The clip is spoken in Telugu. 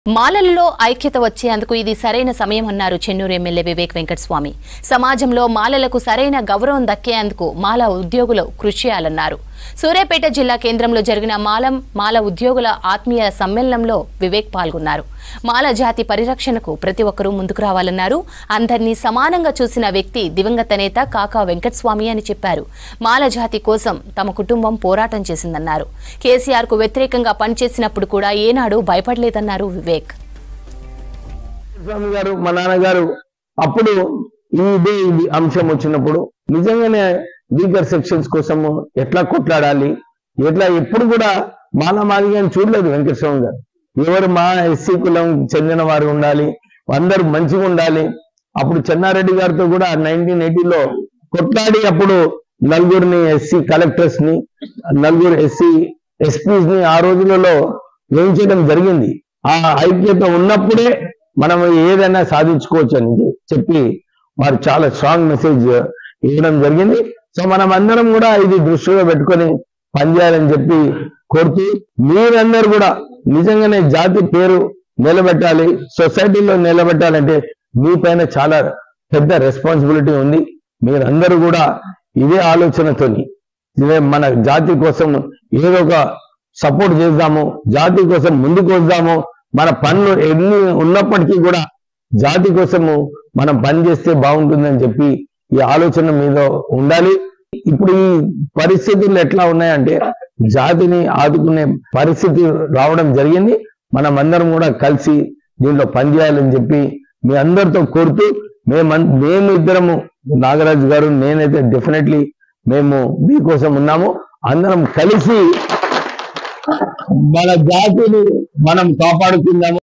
మాలలలో ఐక్యత వచ్చేందుకు ఇది సరైన సమయం అన్నారు చెన్నూరు ఎమ్మెల్యే వివేక్ వెంకటస్వామి. సమాజంలో మాలలకు సరైన గౌరవం దక్కేందుకు మాల ఉద్యోగులు కృషి చేయాలన్నారు. సూర్యాపేట జిల్లా కేంద్రంలో జరిగిన మాల ఉద్యోగుల ఆత్మీయ సమ్మేళనంలో వివేక్ పాల్గొన్నారు. మాల జాతి పరిరక్షణకు ప్రతి ఒక్కరూ ముందుకు రావాలన్నారు. అందరినీ సమానంగా చూసిన వ్యక్తి దివంగత నేత కాకా వెంకటస్వామి అని చెప్పారు. మాల జాతి కోసం తమ కుటుంబం పోరాటం చేసిందన్నారు. కేసీఆర్ కు వ్యతిరేకంగా పనిచేసినప్పుడు కూడా ఏనాడు భయపడలేదన్నారు వివేక్. స్వామి గారు మా నాన్నగారు అప్పుడు ఇదే అంశం వచ్చినప్పుడు నిజంగానే వీకర్ సెక్షన్స్ కోసము ఎట్లా కొట్లాడాలి, ఎట్లా ఎప్పుడు కూడా మాలమాదిగా చూడలేదు వెంకటస్వామి గారు. ఎవరు మా ఎస్సీ కులం చెందిన వారు ఉండాలి, అందరూ మంచిగా ఉండాలి. అప్పుడు చెన్నారెడ్డి గారితో కూడా 1980లో కొట్లాడి అప్పుడు నలుగురిని ఎస్సీ కలెక్టర్స్ ని, నలుగురు ఎస్సీ ఎస్పీస్ ని ఆ రోజులలో వేయించడం జరిగింది. ఆ ఐక్యత ఉన్నప్పుడే మనం ఏదైనా సాధించుకోవచ్చు అని చెప్పి వారు చాలా స్ట్రాంగ్ మెసేజ్ ఇవ్వడం జరిగింది. సో మనం అందరం కూడా ఇది దృష్టిలో పెట్టుకొని పనిచేయాలని చెప్పి కోరుతూ, మీరందరూ కూడా నిజంగానే జాతి పేరు నిలబెట్టాలి, సొసైటీలో నిలబెట్టాలంటే మీ పైన చాలా పెద్ద రెస్పాన్సిబిలిటీ ఉంది. మీరందరూ కూడా ఇదే ఆలోచనతోని మన జాతి కోసం ఏదో ఒక సపోర్ట్ చేద్దాము, జాతి కోసం ముందుకు వద్దాము. మన పనులు ఎన్ని ఉన్నప్పటికీ కూడా జాతి కోసము మనం పని చేస్తే బాగుంటుందని చెప్పి ఈ ఆలోచన మీద ఉండాలి. ఇప్పుడు ఈ పరిస్థితులు ఎట్లా ఉన్నాయంటే జాతిని ఆదుకునే పరిస్థితి రావడం జరిగింది. మనం అందరం కూడా కలిసి దీంట్లో పనిచేయాలని చెప్పి మీ అందరితో కోరుతూ, మేము ఇద్దరము, నాగరాజు గారు, నేనైతే డెఫినెట్లీ మేము మీకోసం ఉన్నాము. అందరం కలిసి మన జాతిని మనం కాపాడుకుందాము.